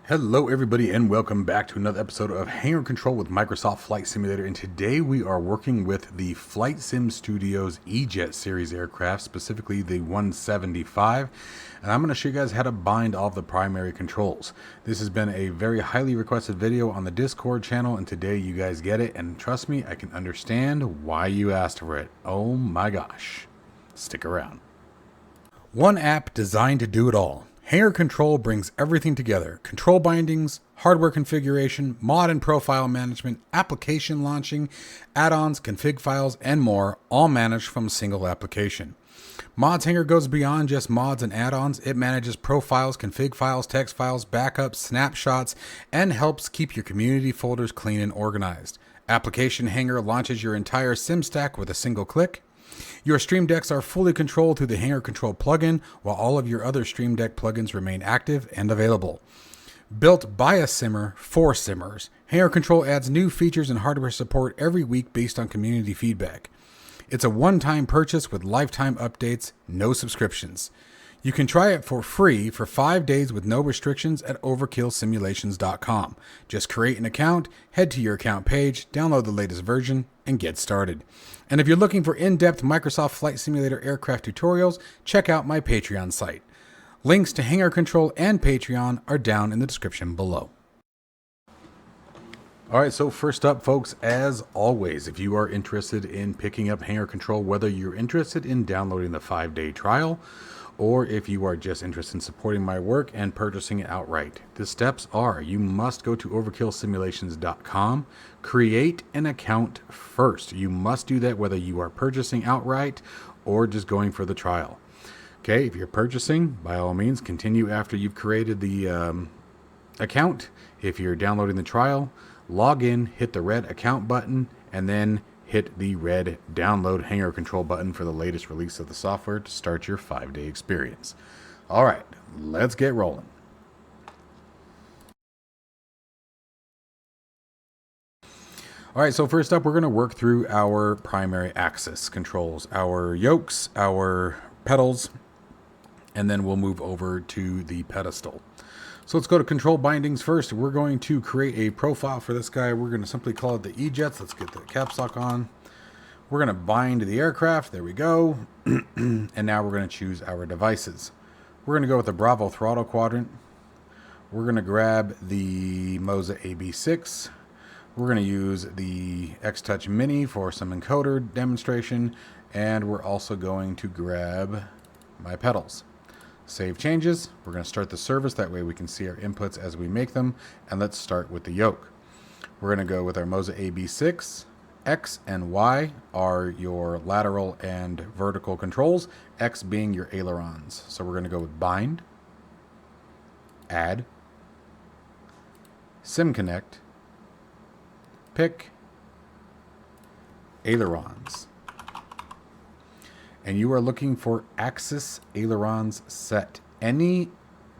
Hello everybody and welcome back to another episode of Hangar Control with Microsoft Flight Simulator, and today we are working with the Flight Sim Studios E-Jet series aircraft, specifically the 175, and I'm going to show you guys how to bind all of the primary controls. This has been a very highly requested video on the Discord channel, and today you guys get it, and trust me, I can understand why you asked for it. Oh my gosh. Stick around. One app designed to do it all. Hangar Control brings everything together: control bindings, hardware configuration, mod and profile management, application launching, add-ons, config files, and more, all managed from a single application. Mods Hangar goes beyond just mods and add-ons. It manages profiles, config files, text files, backups, snapshots, and helps keep your community folders clean and organized. Application Hangar launches your entire sim stack with a single click. Your Stream Decks are fully controlled through the Hangar Control plugin, while all of your other Stream Deck plugins remain active and available. Built by a simmer for simmers, Hangar Control adds new features and hardware support every week based on community feedback. It's a one-time purchase with lifetime updates, no subscriptions. You can try it for free for 5 days with no restrictions at overkillsimulations.com. Just create an account, head to your account page, download the latest version, and get started. And if you're looking for in-depth Microsoft Flight Simulator aircraft tutorials, check out my Patreon site. Links to Hangar Control and Patreon are down in the description below. Alright, so first up, folks, as always, if you are interested in picking up Hangar Control, whether you're interested in downloading the 5-day trial, or if you are just interested in supporting my work and purchasing it outright, the steps are: you must go to overkillsimulations.com, create an account first. You must do that whether you are purchasing outright or just going for the trial. Okay, if you're purchasing, by all means, continue after you've created the account. If you're downloading the trial, log in, hit the red account button, and then hit the red download Hangar Control button for the latest release of the software to start your 5-day experience. All right, let's get rolling. All right, so first up, we're going to work through our primary axis controls, our yokes, our pedals, and then we'll move over to the pedestal. So let's go to control bindings first. We're going to create a profile for this guy. We're going to simply call it the E-Jets. Let's get the caps lock on. We're going to bind the aircraft. There we go. And now we're going to choose our devices. We're going to go with the Bravo throttle quadrant. We're going to grab the Moza AB6. We're going to use the X-Touch Mini for some encoder demonstration. And we're also going to grab my pedals. Save changes. We're going to start the service. That way we can see our inputs as we make them. And let's start with the yoke. We're going to go with our Moza AB6. X and Y are your lateral and vertical controls, X being your ailerons. So we're going to go with bind, add, sim connect, pick, ailerons. And you are looking for axis ailerons set. Any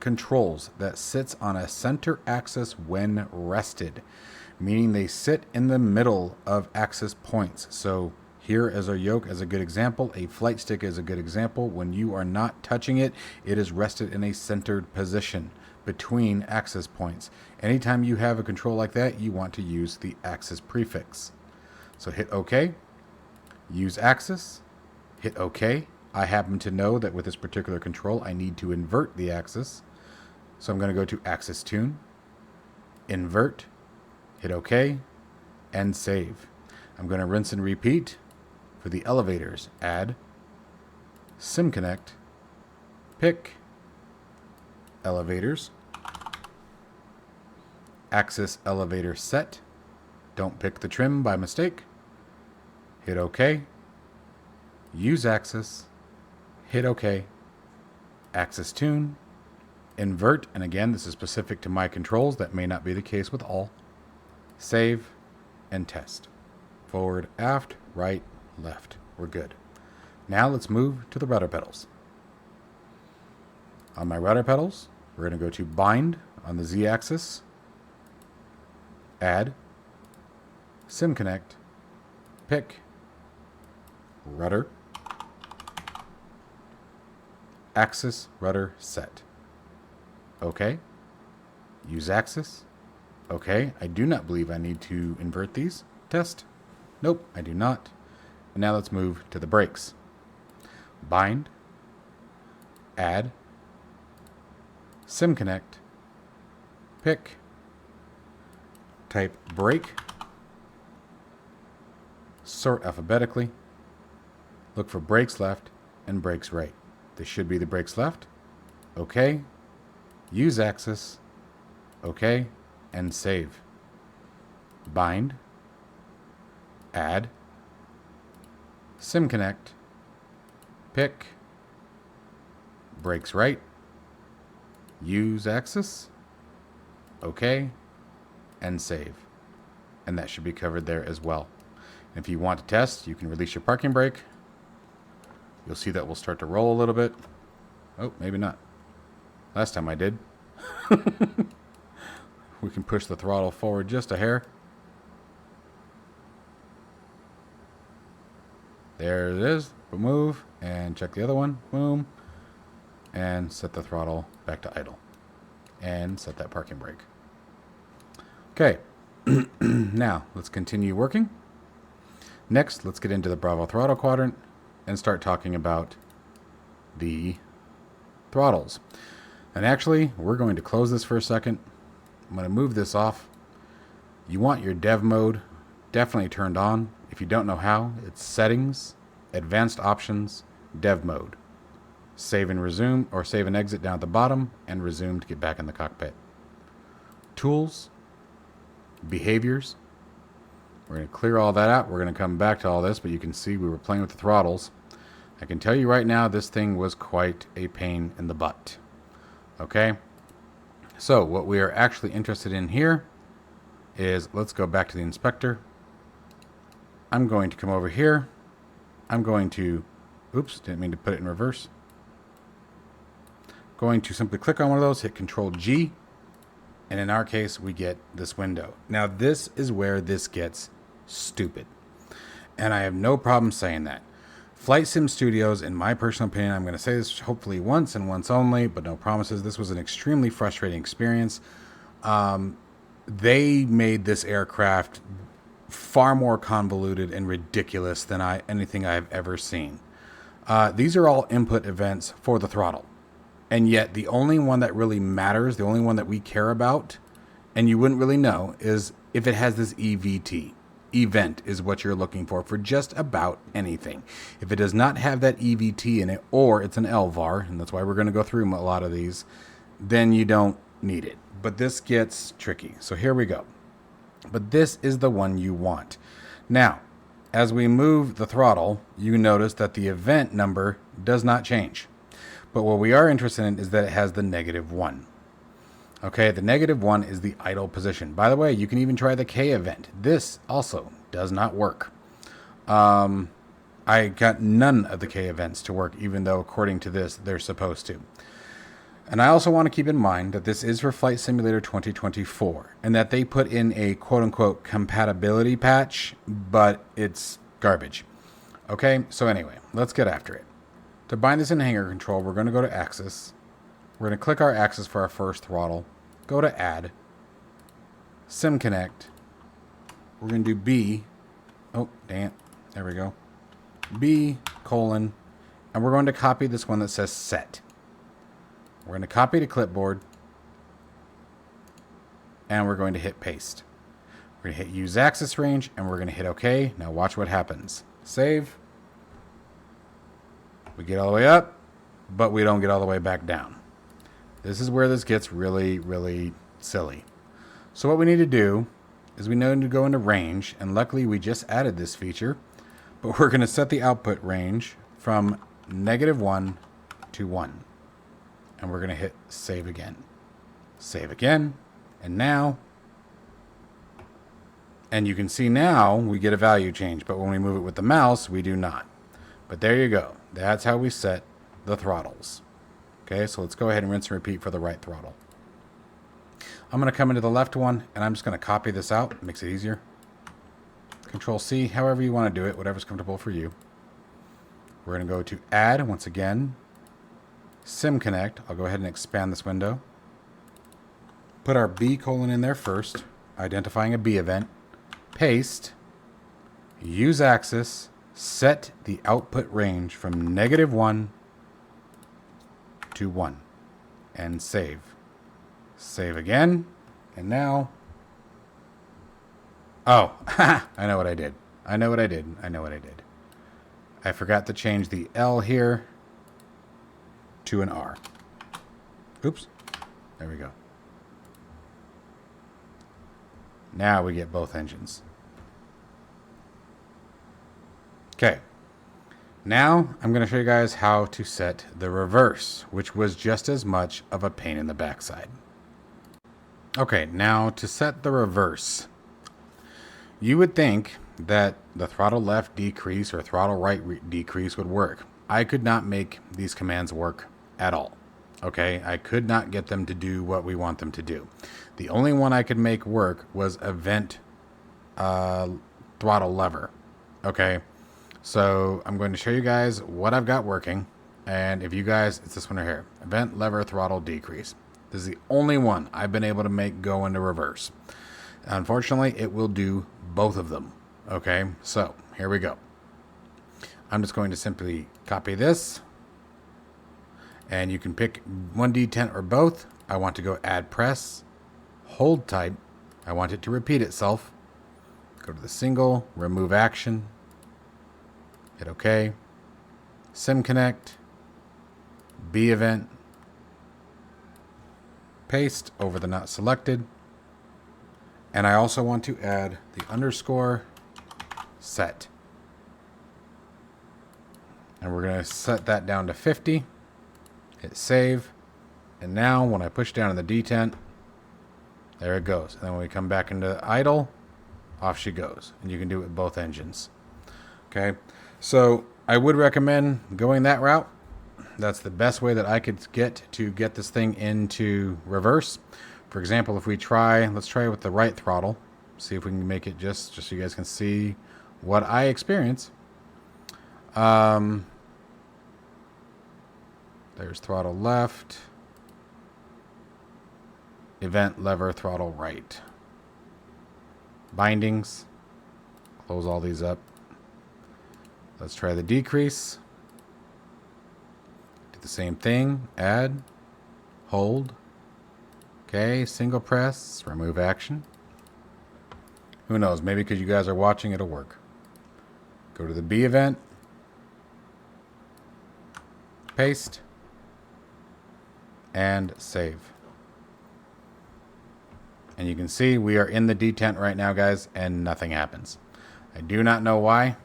controls that sits on a center axis when rested, meaning they sit in the middle of axis points. So here as our yoke as a good example, a flight stick is a good example. When you are not touching it, it is rested in a centered position between axis points. Anytime you have a control like that, you want to use the axis prefix. So hit OK, use axis, hit OK. I happen to know that with this particular control, I need to invert the axis. So I'm going to go to axis tune, invert, hit OK, and save. I'm going to rinse and repeat for the elevators. Add, sim connect, pick, elevators, axis elevator set. Don't pick the trim by mistake. Hit OK. Use axis, hit OK, axis tune, invert, and again, this is specific to my controls. That may not be the case with all. Save and test. Forward, aft, right, left. We're good. Now let's move to the rudder pedals. On my rudder pedals, we're going to go to bind on the Z-axis, add, sim connect, pick, rudder, axis rudder set. OK. Use axis. Okay, I do not believe I need to invert these. Test. Nope, I do not. And now let's move to the brakes. Bind. Add. Sim connect. Pick. Type brake. Sort alphabetically. Look for brakes left and brakes right. This should be the brakes left. Okay. Use axis. Okay. And save. Bind. Add. Sim connect. Pick. Brakes right. Use axis. Okay. And save. And that should be covered there as well. If you want to test, you can release your parking brake. You'll see that will start to roll a little bit. Oh, maybe not. Last time I did. We can push the throttle forward just a hair. There it is. Move and check the other one. Boom. And set the throttle back to idle. And set that parking brake. Okay. Now, let's continue working. Next, let's get into the Bravo throttle quadrant and start talking about the throttles. And actually, we're going to close this for a second. I'm going to move this off. You want your dev mode definitely turned on. If you don't know how, it's settings, advanced options, dev mode. Save and resume, or save and exit down at the bottom, and resume to get back in the cockpit. Tools, behaviors. We're going to clear all that out. We're going to come back to all this, but you can see we were playing with the throttles. I can tell you right now, this thing was quite a pain in the butt. Okay? So, what we are actually interested in here is, let's go back to the inspector. I'm going to come over here. I'm going to, oops, didn't mean to put it in reverse. Going to simply click on one of those, hit Control G, and in our case, we get this window. Now, this is where this gets stupid. And I have no problem saying that. Flight Sim Studios, in my personal opinion, I'm going to say this hopefully once and once only, but no promises. This was an extremely frustrating experience. They made this aircraft far more convoluted and ridiculous than anything I've ever seen. These are all input events for the throttle. And yet the only one that really matters, the only one that we care about, and you wouldn't really know, is if it has this EVT. Event is what you're looking for just about anything. If it does not have that EVT in it, or it's an LVAR, and that's why we're going to go through a lot of these, then you don't need it. But this gets tricky. So here we go. But this is the one you want. Now, as we move the throttle, you notice that the event number does not change. But what we are interested in is that it has the -1. Okay, the -1 is the idle position. By the way, you can even try the K event. This also does not work. I got none of the K events to work, even though according to this, they're supposed to. And I also want to keep in mind that this is for Flight Simulator 2024, and that they put in a quote-unquote compatibility patch, but it's garbage. Okay, so anyway, let's get after it. To bind this in Hangar Control, we're going to go to Axis. We're going to click our axis for our first throttle. Go to Add. Sim Connect. We're going to do B. Oh, damn. There we go. B, colon. And we're going to copy this one that says Set. We're going to copy to clipboard. And we're going to hit Paste. We're going to hit Use Axis Range. And we're going to hit OK. Now watch what happens. Save. We get all the way up. But we don't get all the way back down. This is where this gets really, really silly. So what we need to do is we need to go into range, and luckily we just added this feature, but we're going to set the output range from -1 to 1. And we're going to hit save again. Save again. And now, and you can see now we get a value change, but when we move it with the mouse, we do not. But there you go. That's how we set the throttles. Okay, so let's go ahead and rinse and repeat for the right throttle. I'm going to come into the left one, and I'm just going to copy this out. It makes it easier. Control C, however you want to do it, whatever's comfortable for you. We're going to go to Add, once again. Sim Connect. I'll go ahead and expand this window. put our B colon in there first, identifying a B event, paste, use axis, set the output range from -1 to 1, and save. Save again, and now, oh, I know what I did. I forgot to change the L here to an R. Oops, there we go. Now we get both engines. Okay. Now I'm going to show you guys how to set the reverse, which was just as much of a pain in the backside. Okay, now to set the reverse. You would think that the throttle left decrease or throttle right decrease would work. I could not make these commands work at all. Okay, I could not get them to do what we want them to do. The only one I could make work was event throttle lever. Okay, so I'm going to show you guys what I've got working. And if you guys, it's this one right here, event lever throttle decrease. This is the only one I've been able to make go into reverse. Unfortunately, it will do both of them. Okay, so here we go. I'm just going to simply copy this. And you can pick 1D10 or both. I want to go add press, hold type. I want it to repeat itself. Go to the single, remove action. Hit OK. Sim connect. B event. Paste over the not selected. And I also want to add the underscore set. And we're going to set that down to 50. Hit save. And now when I push down on the detent, there it goes. And then when we come back into idle, off she goes. And you can do it with both engines. Okay. So I would recommend going that route. That's the best way that I could get to get this thing into reverse. For example, if we try, let's try it with the right throttle. See if we can make it just so you guys can see what I experience. There's throttle left. Event lever throttle right. Bindings. Close all these up. Let's try the decrease. Do the same thing. Add. Hold. Okay, single press. Remove action. Who knows? Maybe because you guys are watching, it'll work. Go to the B event. Paste. And save. And you can see we are in the detent right now, guys, and nothing happens. I do not know why.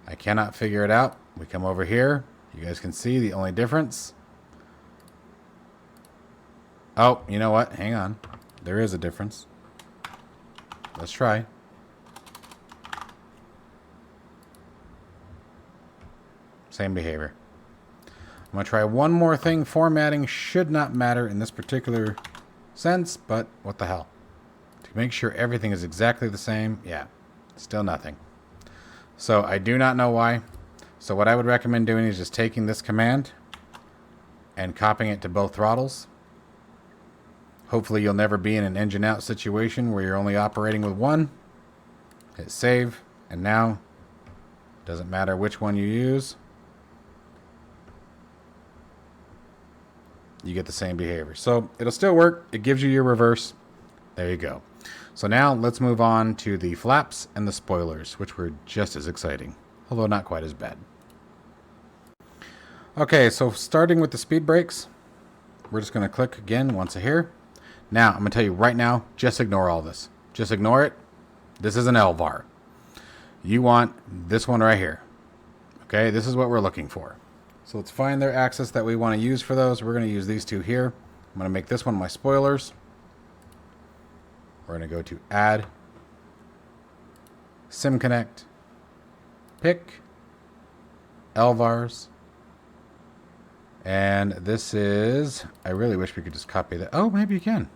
I cannot figure it out. We come over here. You guys can see the only difference. Oh, you know what? Hang on. There is a difference. Let's try. Same behavior. I'm going to try one more thing. Formatting should not matter in this particular sense, but what the hell? To make sure everything is exactly the same, yeah, still nothing. So I do not know why. So what I would recommend doing is just taking this command and copying it to both throttles. Hopefully you'll never be in an engine out situation where you're only operating with one. Hit save, and now, doesn't matter which one you use, you get the same behavior. So it'll still work. It gives you your reverse. There you go. So now let's move on to the flaps and the spoilers, which were just as exciting, although not quite as bad. Okay, so starting with the speed brakes, we're just going to click again once here. Now, I'm going to tell you right now, just ignore all this. Just ignore it. This is an LVAR. You want this one right here. Okay, this is what we're looking for. So let's find their axis that we want to use for those. We're going to use these two here. I'm going to make this one my spoilers. We're going to go to Add, Sim Connect, Pick, LVARs, and this is, I really wish we could just copy that. Oh, maybe you can.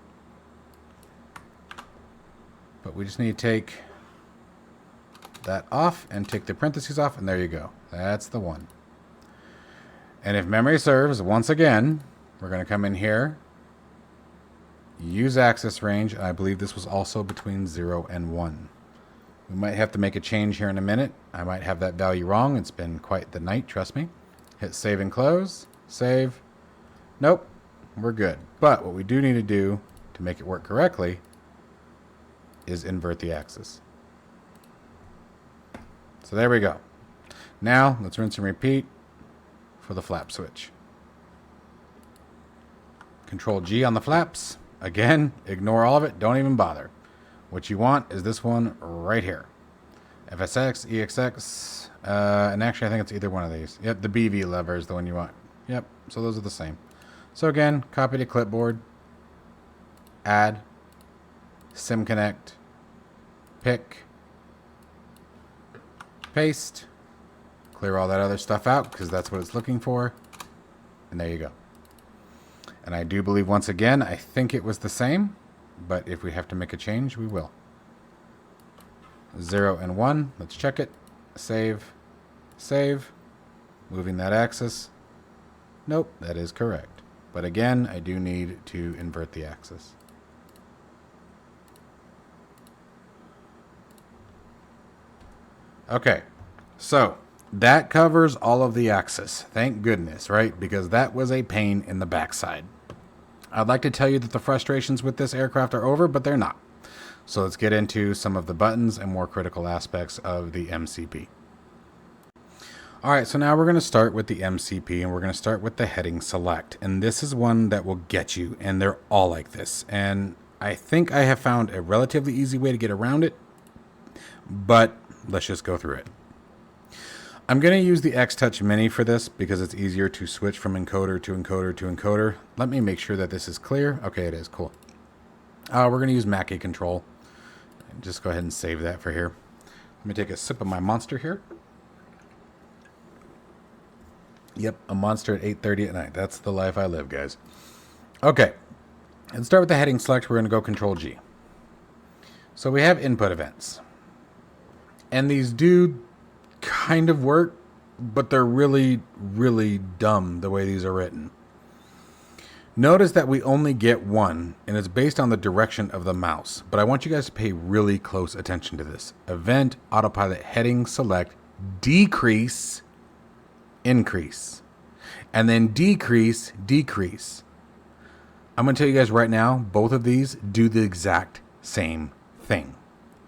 But we just need to take that off and take the parentheses off, and there you go. That's the one. And if memory serves, once again, we're going to come in here use axis range. I believe this was also between 0 and 1. We might have to make a change here in a minute. I might have that value wrong. It's been quite the night, trust me. Hit save and close. Save. Nope, we're good. But what we do need to do to make it work correctly is invert the axis. So there we go. Now let's rinse and repeat for the flap switch. Control G on the flaps. Again, ignore all of it. Don't even bother. What you want is this one right here. FSX, EXX, and actually I think it's either one of these. Yep, the BV lever is the one you want. Yep, so those are the same. So again, copy to clipboard, add, sim connect, pick, paste, clear all that other stuff out because that's what it's looking for, and there you go. And I do believe once again, I think it was the same, but if we have to make a change, we will. 0 and 1, let's check it, save, save, moving that axis. Nope, that is correct. But again, I do need to invert the axis. Okay, so that covers all of the axis. Thank goodness, right? Because that was a pain in the backside. I'd like to tell you that the frustrations with this aircraft are over, but they're not. So let's get into some of the buttons and more critical aspects of the MCP. All right, so now we're going to start with the MCP, and we're going to start with the heading select. And this is one that will get you, and they're all like this. And I think I have found a relatively easy way to get around it, but let's just go through it. I'm going to use the X-Touch Mini for this because it's easier to switch from encoder to encoder to encoder. Let me make sure that this is clear. Okay, it is. Cool. We're going to use Hangar Control. Just go ahead and save that for here. Let me take a sip of my Monster here. Yep, a Monster at 8:30 at night. That's the life I live, guys. Okay, let's start with the heading select. We're going to go Control G. So we have input events. And these do kind of work, but they're really, really dumb the way these are written. Notice that we only get one, and it's based on the direction of the mouse. But I want you guys to pay really close attention to this. Event, autopilot, heading, select, decrease, increase. And then decrease, decrease. I'm going to tell you guys right now, both of these do the exact same thing.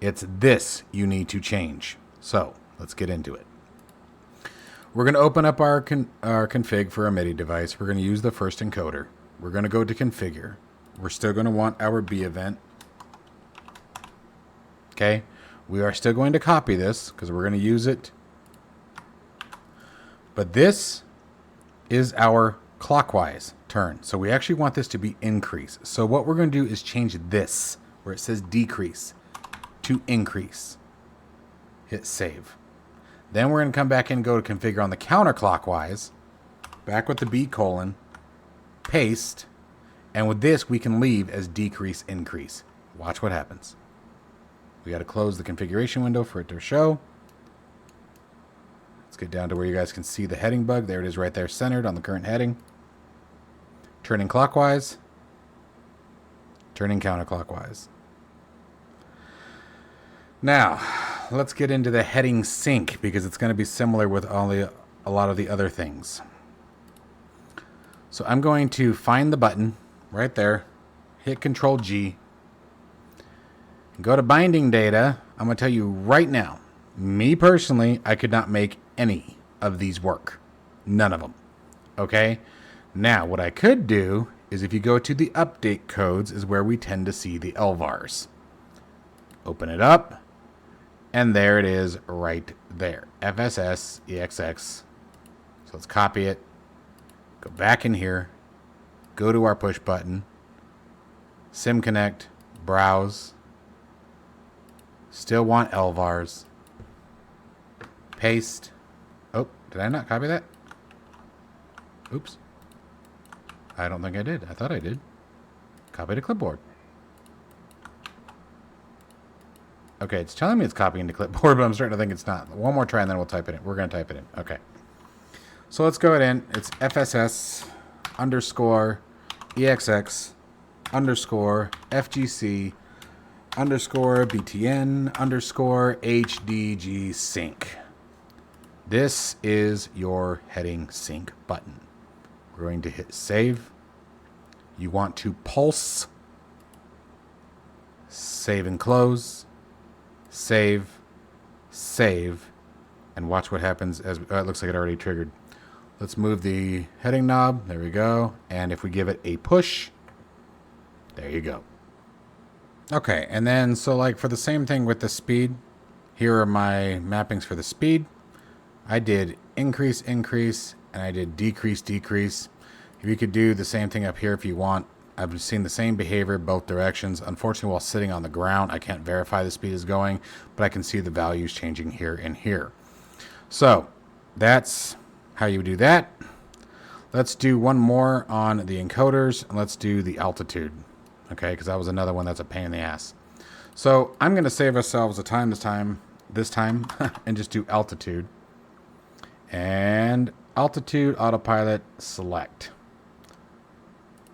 It's this you need to change. So let's get into it. We're going to open up our config for a MIDI device. We're going to use the first encoder. We're going to go to configure. We're still going to want our B event. Okay. We are still going to copy this because we're going to use it. But this is our clockwise turn. So we actually want this to be increase. So what we're going to do is change this where it says decrease to increase. Hit save. Then we're going to come back and go to configure on the counterclockwise. Back with the B colon. Paste. And with this, we can leave as decrease, increase. Watch what happens. We got to close the configuration window for it to show. Let's get down to where you guys can see the heading bug. There it is right there, centered on the current heading. Turning clockwise. Turning counterclockwise. Now, let's get into the heading sync because it's going to be similar with a lot of the other things. So I'm going to find the button right there, hit Control G, go to binding data. I'm going to tell you right now, me personally, I could not make any of these work. None of them. Okay? Now, what I could do is if you go to the update codes is where we tend to see the LVARs. Open it up. And there it is right there. FSS, EXX. So let's copy it. Go back in here. Go to our push button. Sim Connect. Browse. Still want LVARs. Paste. Oh, did I not copy that? Oops. I don't think I did. I thought I did. Copy to clipboard. Okay, it's telling me it's copying to clipboard, but I'm starting to think it's not. One more try and then we'll type it in. We're going to type it in. Okay. So let's go ahead in. It's FSS _ EXX underscore FGC underscore BTN underscore HDG sync. This is your heading sync button. We're going to hit save. You want to pulse, save and close, save, save, and watch what happens as it looks like it already triggered. Let's move the heading knob. There we go. And if we give it a push, there you go. Okay, and then so like for the same thing with the speed, here are my mappings for the speed. I did increase, increase, and I did decrease, decrease. If you could do the same thing up here if you want. I've seen the same behavior both directions. Unfortunately, while sitting on the ground, I can't verify the speed is going, but I can see the values changing here and here. So that's how you do that. Let's do one more on the encoders, and let's do the altitude. Okay, because that was another one that's a pain in the ass. So I'm going to save ourselves a time this time, and just do altitude. And altitude autopilot select.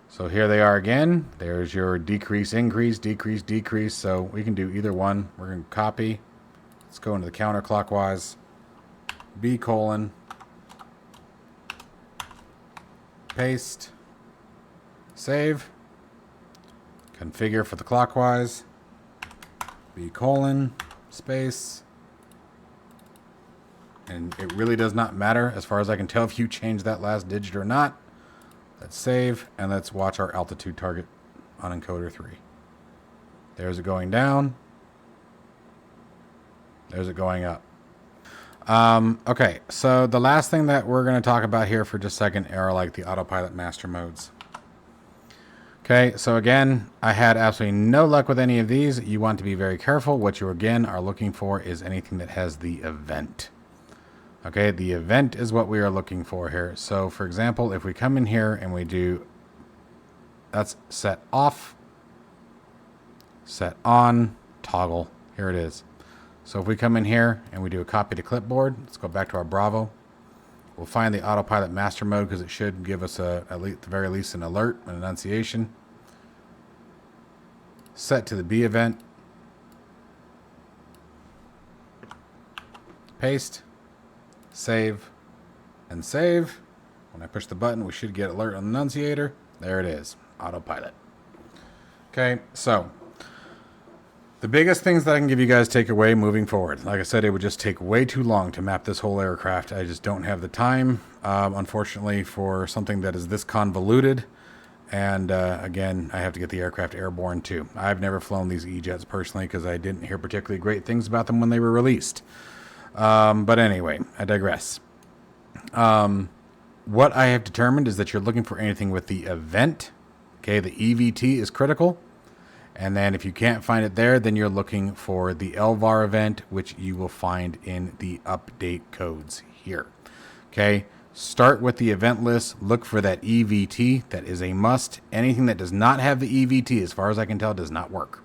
So here they are again. There's your decrease, increase, decrease, decrease. So we can do either one. We're going to copy. Let's go into the counterclockwise. B colon. Paste. Save. Configure for the clockwise. B colon. Space. And it really does not matter as far as I can tell if you change that last digit or not. Let's save, and let's watch our altitude target on encoder 3. There's it going down. There's it going up. Okay, so the last thing that we're going to talk about here for just a second are like the autopilot master modes. Okay, so again, I had absolutely no luck with any of these. You want to be very careful. What you again are looking for is anything that has the event. Okay, the event is what we are looking for here. So for example, if we come in here and we do, that's set off, set on, toggle, here it is. So if we come in here and we do a copy to clipboard, let's go back to our Bravo. We'll find the autopilot master mode because it should give us at the very least an alert, an annunciation. Set to the B event. Paste. Save and save. When I push the button, we should get alert on the annunciator. There it is, autopilot. Okay, so the biggest things that I can give you guys take away moving forward. Like I said, it would just take way too long to map this whole aircraft. I just don't have the time, unfortunately, for something that is this convoluted. And again, I have to get the aircraft airborne too. I've never flown these E-Jets personally because I didn't hear particularly great things about them when they were released. But anyway, I digress. What I have determined is that you're looking for anything with the event. Okay, the EVT is critical. And then if you can't find it there, then you're looking for the LVAR event, which you will find in the update codes here. Okay, start with the event list. Look for that EVT. That is a must. Anything that does not have the EVT, as far as I can tell, does not work.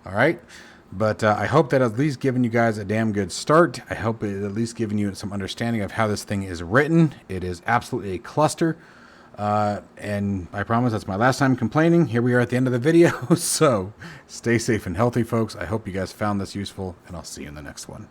All right. But I hope that at least given you guys a damn good start. I hope it at least given you some understanding of how this thing is written. It is absolutely a cluster. And I promise that's my last time complaining. Here we are at the end of the video. So stay safe and healthy, folks. I hope you guys found this useful, and I'll see you in the next one.